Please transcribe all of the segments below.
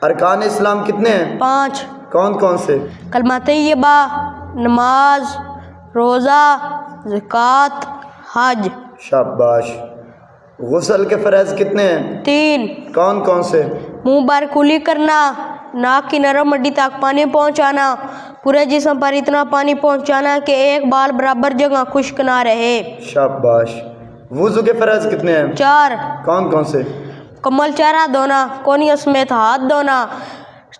ارکان اسلام کتنے ہیں؟ 5۔ کون کون سے؟ کلمہ طیبہ، نماز، روزہ، زکوٰۃ، حج۔ شاباش۔ غسل کے فرائض کتنے ہیں؟ 3۔ کون کون سے؟ منہ بر کلی کرنا، ناک کی نرم ہڈی تک پانی پہنچانا، پورے جسم پر اتنا پانی پہنچانا کہ ایک بال برابر جگہ خشک نہ رہے۔ شاباش۔ وضو کے فرائض کتنے ہیں؟ 4۔ کون کون سے؟ کمل چہرہ دھونا، کونیوں سمیت ہاتھ دھونا،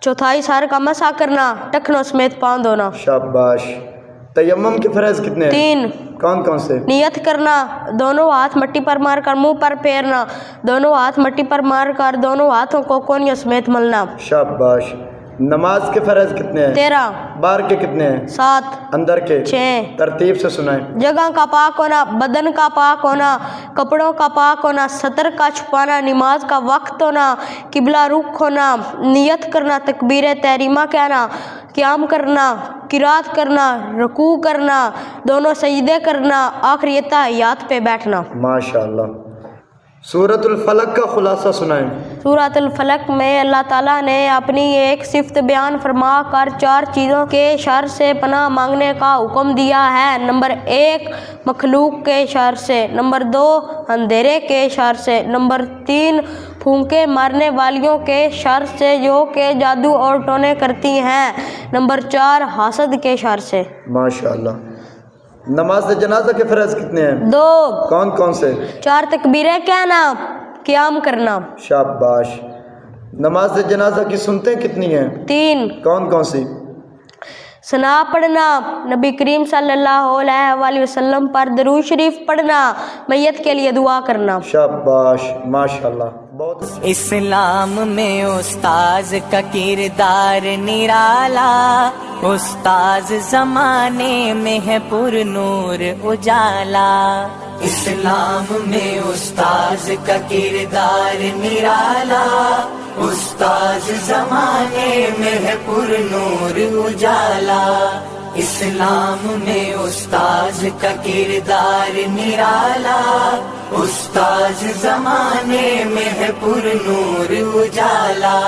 چوتھائی سر کا مسح کرنا، ٹخنوں سمیت پاؤں دھونا۔ شاباش۔ تیمم کے فرائض کتنے ہیں؟ 3۔ کون کون سے؟ نیت کرنا، دونوں ہاتھ مٹی پر مار کر منہ پر پھیرنا، دونوں ہاتھ مٹی پر مار کر دونوں ہاتھوں کو کونیوں سمیت ملنا۔ شاباش۔ نماز کے فرائض کتنے ہیں؟ 13۔ باہر کے کتنے ہیں؟ 7۔ اندر کے؟ 6۔ ترتیب سے سنائیں۔ جگہ کا پاک ہونا، بدن کا پاک ہونا، کپڑوں کا پاک ہونا، سطر کا چھپانا، نماز کا وقت ہونا، قبلہ رخ ہونا، نیت کرنا، تکبیر تحریمہ کہنا، قیام کرنا، قرات کرنا، رکوع کرنا، دونوں سجدے کرنا، آخری اتحیات پہ بیٹھنا۔ ماشاءاللہ۔ سورۃ الفلق کا خلاصہ سنائیں۔ سورۃ الفلق میں اللہ تعالیٰ نے اپنی ایک صفت بیان فرما کر 4 چیزوں کے شر سے پناہ مانگنے کا حکم دیا ہے۔ نمبر 1 مخلوق کے شر سے، نمبر 2 اندھیرے کے شر سے، نمبر 3 پھونکے مارنے والیوں کے شر سے جو کہ جادو اور ٹونے کرتی ہیں، نمبر 4 حاسد کے شر سے۔ ماشاءاللہ۔ نماز جنازہ کے فرائض کتنے ہیں؟ 2۔ کون کون سے؟ 4 تکبیریں کہنا، قیام کرنا۔ شاباش۔ نماز جنازہ کی سنتیں کتنی ہیں؟ 3۔ کون کون سی؟ ثنا پڑھنا، نبی کریم صلی اللہ علیہ وآلہ وسلم پر درود شریف پڑھنا، میت کے لیے دعا کرنا۔ شاباش۔ ماشاءاللہ۔ بہت اسلام میں استاذ کا کردار نرالا، استاذ زمانے میں ہے پر نور اجالا۔ اسلام میں استاذ کا کردار نرالا، استاذ زمانے میں ہے پر نور اجالا۔ اسلام میں استاذ کا کردار نرالا، استاذ زمانے میں ہے پر نور اجالا۔